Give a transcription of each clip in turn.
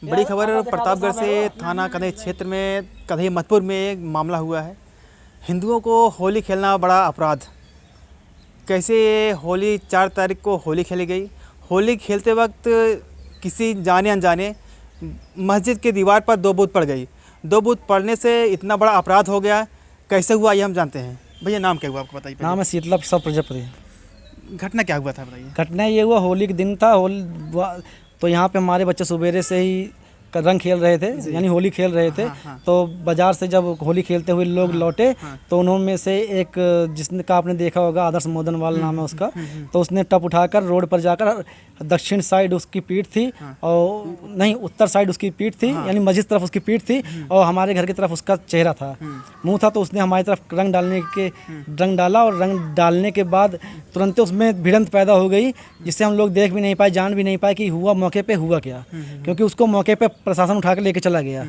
बड़ी खबर प्रतापगढ़ से थाना कन्हई क्षेत्र में कन्हई मधुपुर में एक मामला हुआ है। हिंदुओं को होली खेलना बड़ा अपराध। कैसे होली 4 तारीख को होली खेली गई। होली खेलते वक्त किसी जाने अनजाने मस्जिद की दीवार पर 2 बूंद पड़ गई। 2 बूंद पड़ने से इतना बड़ा अपराध हो गया। कैसे हुआ ये हम जानते हैं। भैया नाम क्या हुआ आपको बताइए। नाम है शीतला प्रसाद प्रजापति। घटना क्या हुआ था बताइए। घटना ये हुआ, होली के दिन था। तो यहाँ पे हमारे बच्चे सुबेरे से ही रंग खेल रहे थे, यानी होली खेल रहे थे। तो बाजार से जब होली खेलते हुए लोग लौटे तो उन्होंने से एक जिसका आपने देखा होगा, आदर्श मोदनवाल नाम है उसका, तो उसने टप उठाकर रोड पर जाकर दक्षिण साइड उसकी पीठ थी और नहीं उत्तर साइड उसकी पीठ थी, यानी मस्जिद तरफ उसकी पीठ थी और हमारे घर की तरफ उसका चेहरा था, मुंह था। तो उसने हमारी तरफ रंग डाला और रंग डालने के बाद तुरंत उसमें भिड़ंत पैदा हो गई, जिससे हम लोग देख भी नहीं पाए, जान भी नहीं पाए कि हुआ मौके पे हुआ क्या, क्योंकि उसको मौके पे प्रशासन उठा कर लेके चला गया।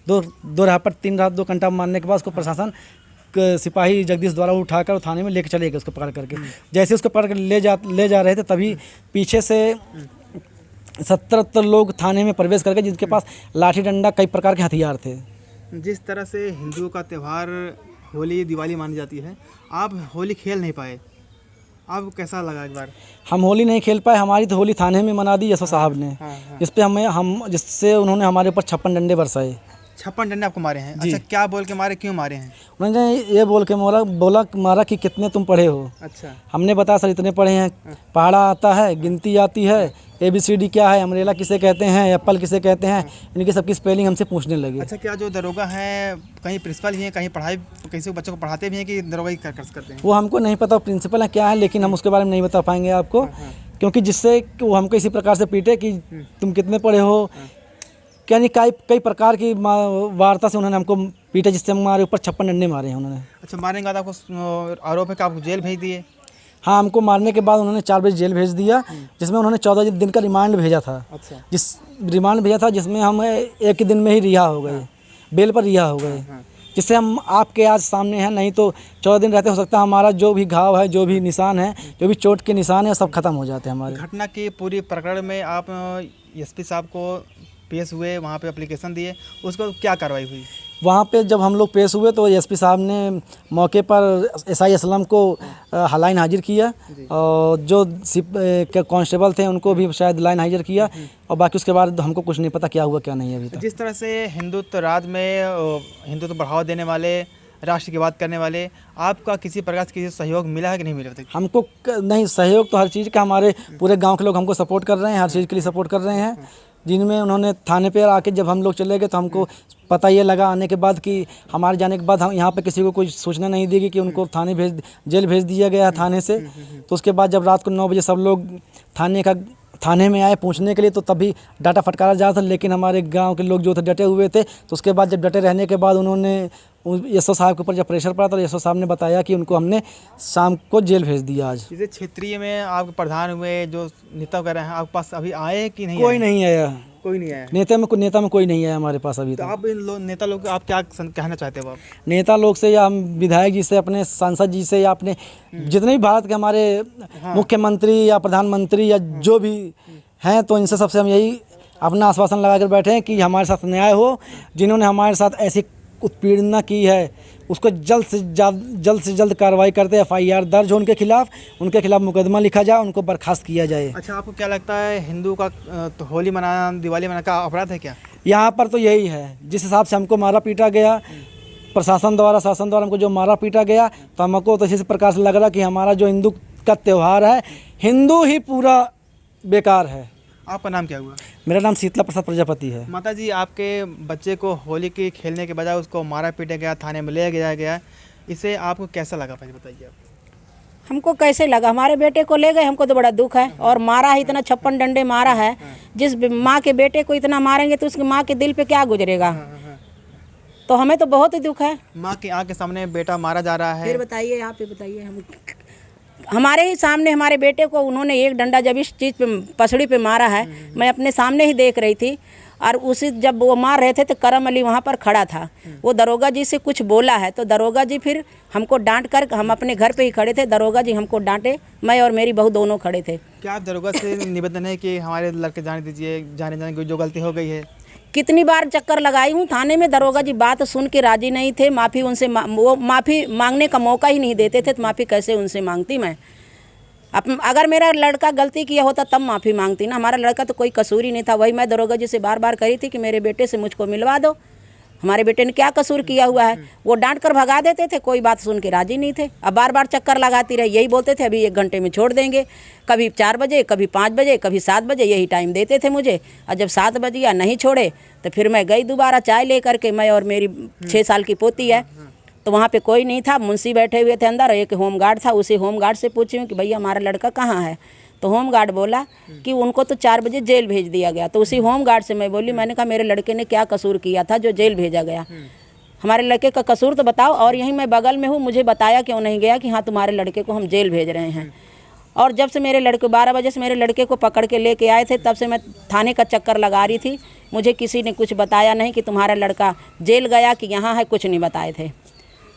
दो रात पर 3 रात 2 घंटा मारने के बाद उसको प्रशासन सिपाही जगदीश द्वारा उठाकर थाने में लेके चले गए उसको पकड़ करके। जैसे उसको पकड़ कर ले जा रहे थे तभी पीछे से 70 लोग थाने में प्रवेश कर गए, जिनके पास लाठी डंडा कई प्रकार के हथियार थे। जिस तरह से हिंदुओं का त्यौहार होली दिवाली मानी जाती है, आप होली खेल नहीं पाए, आपको कैसा लगा? एक बार हम होली नहीं खेल पाए। हमारी तो होली थाने में मना दी एसओ साहब ने, जिससे उन्होंने हमारे ऊपर 56 डंडे बरसाए। 56 डंडे आपको मारे हैं? अच्छा, क्या बोल के मारे, क्यों मारे हैं? उन्होंने ये बोल के मारा कि कितने तुम पढ़े हो। अच्छा। हमने बताया सर इतने पढ़े हैं, पहाड़ा आता है, गिनती आती है, ABCD क्या है, अमरेला किसे कहते हैं, एप्पल किसे कहते हैं, इनकी सबकी स्पेलिंग हमसे पूछने लगे। अच्छा, क्या जो दरोगा हैं कहीं प्रिंसिपल भी हैं, कहीं पढ़ाई किसी बच्चों को पढ़ाते भी हैं कि दरोगा ही करते हैं? वो हमको नहीं पता प्रिंसिपल है क्या है, लेकिन हम उसके बारे में नहीं बता पाएंगे आपको, क्योंकि जिससे वो हमको इसी प्रकार से पीटे कि तुम कितने पढ़े हो, यानी कई प्रकार की वार्ता से उन्होंने हमको पीटा, जिससे हमारे ऊपर 56 डंडे मारे हैं उन्होंने। अच्छा, मारने के बाद आपको आरोप है कि आपको जेल भेज दिए? हाँ, हमको मारने के बाद उन्होंने 4 बजे जेल भेज दिया, जिसमें उन्होंने 14 दिन का रिमांड भेजा था। अच्छा। जिसमें हम 1 दिन में ही रिहा हो गए, बेल पर रिहा हो गए, जिससे हम आपके आज सामने हैं। नहीं तो 14 दिन रहते हो सकता है हमारा जो भी घाव है, जो भी निशान है, जो भी चोट के निशान है, सब खत्म हो जाते हैं हमारे। घटना की पूरी प्रकरण में आप SP साहब को पेश हुए, वहाँ पे एप्लीकेशन दिए, उसको क्या कार्रवाई हुई? वहाँ पे जब हम लोग पेश हुए तो SP साहब ने मौके पर SI असलम को लाइन हाजिर किया और जो कांस्टेबल थे उनको भी शायद लाइन हाजिर किया, और बाकी उसके बाद हमको कुछ नहीं पता क्या हुआ क्या नहीं अभी तक। जिस तरह से हिंदुत्व राज में हिंदुत्व बढ़ावा देने वाले, राष्ट्र की बात करने वाले, आपका किसी प्रकार से किसी सहयोग मिला है कि नहीं मिला? हमको नहीं, सहयोग तो हर चीज़ का, हमारे पूरे गाँव के लोग हमको सपोर्ट कर रहे हैं, हर चीज़ के लिए सपोर्ट कर रहे हैं। जिनमें उन्होंने थाने पे आके जब हम लोग चले गए तो हमको पता ये लगा आने के बाद कि हमारे जाने के बाद हम यहाँ पे किसी को कोई सूचना नहीं दी गई कि उनको जेल भेज दिया गया थाने से। तो उसके बाद जब रात को 9 बजे सब लोग थाने में आए पूछने के लिए, तो तभी डाटा फटकारा जा था, लेकिन हमारे गांव के लोग जो थे डटे हुए थे। तो उसके बाद जब डटे रहने के बाद उन्होंने एसओ साहब के ऊपर जब प्रेशर पड़ा तो एसओ साहब ने बताया कि उनको हमने शाम को जेल भेज दिया। आज जैसे क्षेत्रीय में आपके प्रधान हुए, जो नेता वगैरह हैं, आपके पास अभी आए कि नहीं? कोई नहीं आया। कोई नहीं आया? नेता में कोई नहीं आया हमारे पास अभी। तो आप इन नेता लोग आप क्या कहना चाहते हो? आप नेता लोग से या हम विधायक जी से, अपने सांसद जी से, या अपने जितने भी भारत के हमारे मुख्यमंत्री या प्रधानमंत्री या जो भी हैं, तो इनसे सबसे हम यही अपना आश्वासन लगा कर बैठे हैं कि हमारे साथ न्याय हो। जिन्होंने हमारे साथ ऐसी उत्पीड़ना की है उसको जल्द से जल्द कार्रवाई करते, FIR दर्ज हो उनके खिलाफ मुकदमा लिखा जाए, उनको बर्खास्त किया जाए। अच्छा, आपको क्या लगता है हिंदू का तो होली मनाना, दिवाली मनाना का अपराध है क्या? यहाँ पर तो यही है, जिस हिसाब से हमको मारा पीटा गया शासन द्वारा हमको जो मारा पीटा गया, तो हमको तो इसी प्रकार से लग रहा कि हमारा जो हिंदू का त्यौहार है, हिंदू ही पूरा बेकार है। आपका नाम क्या हुआ? मेरा नाम शीतला प्रसाद प्रजापति है। माता जी, आपके बच्चे को होली की खेलने के बजाय उसको मारा पीटा गया, थाने में ले गया, इसे आपको कैसा लगा? पहले बताइए आप। हमको कैसे लगा? हमारे बेटे को ले गए, हमको तो बड़ा दुख है। और मारा है, इतना 56 डंडे मारा है। जिस माँ के बेटे को इतना मारेंगे तो उसकी माँ के दिल पे क्या गुजरेगा? तो हमें तो बहुत ही दुख है। माँ की आँख के सामने बेटा मारा जा रहा है। फिर बताइए, आप ही बताइए। हम हमारे ही सामने हमारे बेटे को उन्होंने एक डंडा जब इस चीज़ पे पसड़ी पे मारा है, मैं अपने सामने ही देख रही थी। और उसी जब वो मार रहे थे तो करम अली वहाँ पर खड़ा था। वो दरोगा जी से कुछ बोला है तो दरोगा जी फिर हमको डांट कर, हम अपने घर पे ही खड़े थे, दरोगा जी हमको डांटे, मैं और मेरी बहू दोनों खड़े थे। क्या आप दरोगा से निवेदन है कि हमारे लड़के जाने दीजिए, जाने की जो गलती हो गई है? कितनी बार चक्कर लगाई हूँ थाने में, दरोगा जी बात सुन के राजी नहीं थे। माफ़ी उनसे वो माफ़ी मांगने का मौका ही नहीं देते थे, तो माफ़ी कैसे उनसे मांगती मैं। अगर मेरा लड़का गलती किया होता तब माफ़ी मांगती ना। हमारा लड़का तो कोई कसूर ही नहीं था। वही मैं दरोगा जी से बार बार करी थी कि मेरे बेटे से मुझको मिलवा दो, हमारे बेटे ने क्या कसूर किया हुआ है। वो डांट कर भगा देते थे, कोई बात सुन के राजी नहीं थे। अब बार बार चक्कर लगाती रही, यही बोलते थे अभी 1 घंटे में छोड़ देंगे। कभी 4 बजे, कभी 5 बजे, कभी 7 बजे, यही टाइम देते थे मुझे। और जब 7 बजे या नहीं छोड़े तो फिर मैं गई दोबारा चाय ले करके, मैं और मेरी 6 साल की पोती है। तो वहाँ पे कोई नहीं था, मुंशी बैठे हुए थे अंदर, एक होमगार्ड था। उसी होमगार्ड से पूछी हूँ कि भैया हमारा लड़का कहाँ है। तो होमगार्ड बोला कि उनको तो 4 बजे जेल भेज दिया गया। तो उसी होमगार्ड से मैं बोली, मैंने कहा मेरे लड़के ने क्या कसूर किया था जो जेल भेजा गया, हमारे लड़के का कसूर तो बताओ। और यहीं मैं बगल में हूँ, मुझे बताया क्यों नहीं गया कि हाँ तुम्हारे लड़के को हम जेल भेज रहे हैं। और जब से मेरे लड़के 12 बजे से मेरे लड़के को पकड़ के लेके आए थे, तब से मैं थाने का चक्कर लगा रही थी। मुझे किसी ने कुछ बताया नहीं कि तुम्हारा लड़का जेल गया कि यहाँ है, कुछ नहीं बताए थे।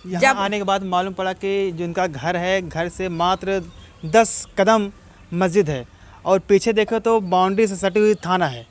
यहाँ आने के बाद मालूम पड़ा कि जिनका घर है, घर से मात्र 10 कदम मस्जिद है और पीछे देखो तो बाउंड्री से सटी हुई थाना है,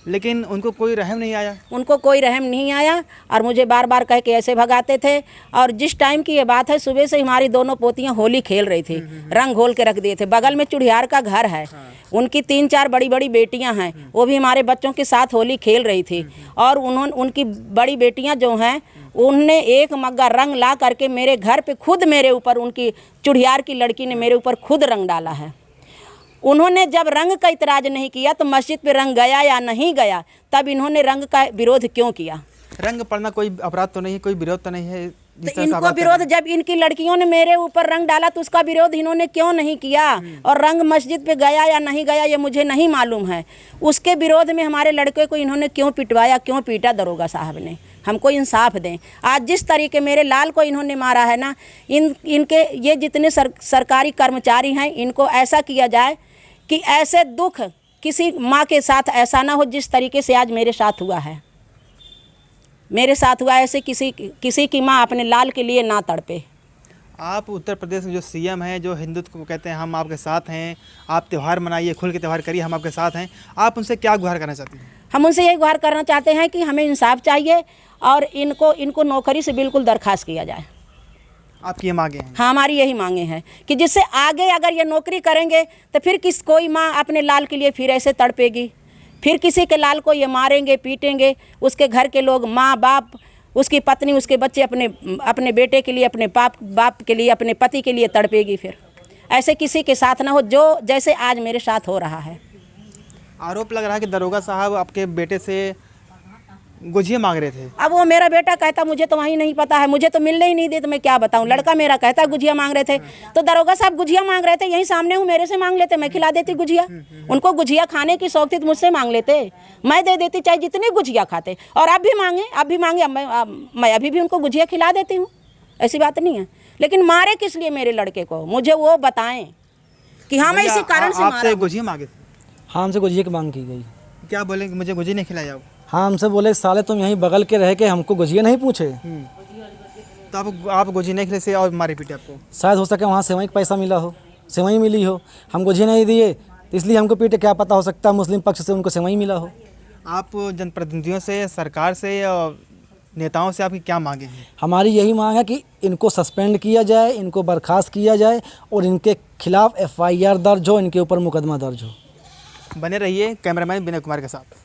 लेकिन उनको कोई रहम नहीं आया। उनको कोई रहम नहीं आया और मुझे बार बार कह के ऐसे भगाते थे। और जिस टाइम की ये बात है, सुबह से हमारी दोनों पोतियां होली खेल रही थी, रंग घोल के रख दिए थे। बगल में चुड़ियार का घर है, उनकी 3-4 बड़ी बड़ी बेटियां हैं, वो भी हमारे बच्चों के साथ होली खेल रही थी। और उनकी बड़ी बेटियां जो हैं, उनने एक मग्गा रंग ला करके मेरे घर पे खुद मेरे ऊपर, उनकी चुड़ियार की लड़की ने मेरे ऊपर खुद रंग डाला है। उन्होंने जब रंग का इतराज़ नहीं किया तो मस्जिद पे रंग गया या नहीं गया, तब इन्होंने रंग का विरोध क्यों किया। रंग पड़ना कोई अपराध तो नहीं है, कोई विरोध तो नहीं है। तो इनको विरोध, जब इनकी लड़कियों ने मेरे ऊपर रंग डाला तो उसका विरोध इन्होंने क्यों नहीं किया। और रंग मस्जिद पे गया या नहीं गया ये मुझे नहीं मालूम है। उसके विरोध में हमारे लड़के को इन्होंने क्यों पिटवाया, क्यों पीटा, दरोगा साहब ने हमको इंसाफ दें। आज जिस तरीके मेरे लाल को इन्होंने मारा है ना, इनके ये जितने सरकारी कर्मचारी हैं, इनको ऐसा किया जाए कि ऐसे दुख किसी माँ के साथ ऐसा ना हो जिस तरीके से आज मेरे साथ हुआ है। मेरे साथ हुआ ऐसे किसी की माँ अपने लाल के लिए ना तड़पे। आप उत्तर प्रदेश में जो सीएम हैं, जो हिंदुत्व को कहते हैं हम आपके साथ हैं, आप त्यौहार मनाइए, खुल के त्यौहार करिए, हम आपके साथ हैं, आप उनसे क्या गुहार करना चाहती हैं? हम उनसे ये गुहार करना चाहते हैं कि हमें इंसाफ चाहिए और इनको नौकरी से बिल्कुल दरखास्त किया जाए। आपकी ये मांगे हैं? हाँ, हमारी यही मांगे हैं कि जिससे आगे अगर ये नौकरी करेंगे तो फिर कोई माँ अपने लाल के लिए फिर ऐसे तड़पेगी, फिर किसी के लाल को ये मारेंगे, पीटेंगे। उसके घर के लोग, माँ बाप, उसकी पत्नी, उसके बच्चे अपने बेटे के लिए, अपने बाप के लिए, अपने पति के लिए तड़पेगी। फिर ऐसे किसी के साथ ना हो जो जैसे आज मेरे साथ हो रहा है। आरोप लग रहा है कि दरोगा साहब आपके बेटे से गुझिया मांग रहे थे। अब वो मेरा बेटा कहता मुझे तो वहीं नहीं पता है, मुझे तो मिलने ही नहीं दे, तो मैं क्या बताऊं। लड़का मेरा कहता गुझिया मांग रहे थे, तो दरोगा साहब गुझिया मांग रहे थे, यहीं सामने हूँ, मेरे से मांग लेते, मैं खिला देती गुझिया। उनको गुझिया खाने की शौक थी तो मुझसे मांग लेते, मैं दे देती, चाहे जितनी गुझिया खाते। और अब भी मांगे, मैं अभी भी उनको गुझिया खिला देती हूँ, ऐसी बात नहीं है। लेकिन मारे किस लिए मेरे लड़के को, मुझे वो बताएं कि हाँ मैं इसी कारण से मारा। आपसे गुझिया मांगे थे? हाँ, हमसे गुझिया की मांग की गई। क्या बोले कि मुझे गुझिया नहीं खिलाया? हाँ, हमसे बोले साले तुम यहीं बगल के रह के हमको गुझिया नहीं पूछे। तो आप गुझिया नहीं खिले से और मारे पीटे आपको? शायद हो सके वहाँ सेवई का पैसा मिला हो, सेवई मिली हो, हम गुझिया नहीं दिए तो इसलिए हमको पीटे। क्या पता, हो सकता है मुस्लिम पक्ष से उनको सेवई मिला हो। आप जनप्रतिनिधियों से, सरकार से और नेताओं से आपकी क्या मांगे हैं? हमारी यही मांग है कि इनको सस्पेंड किया जाए, इनको बर्खास्त किया जाए और इनके खिलाफ FIR दर्ज हो, इनके ऊपर मुकदमा दर्ज हो। बने रहिए कैमरामैन विनय कुमार के साथ।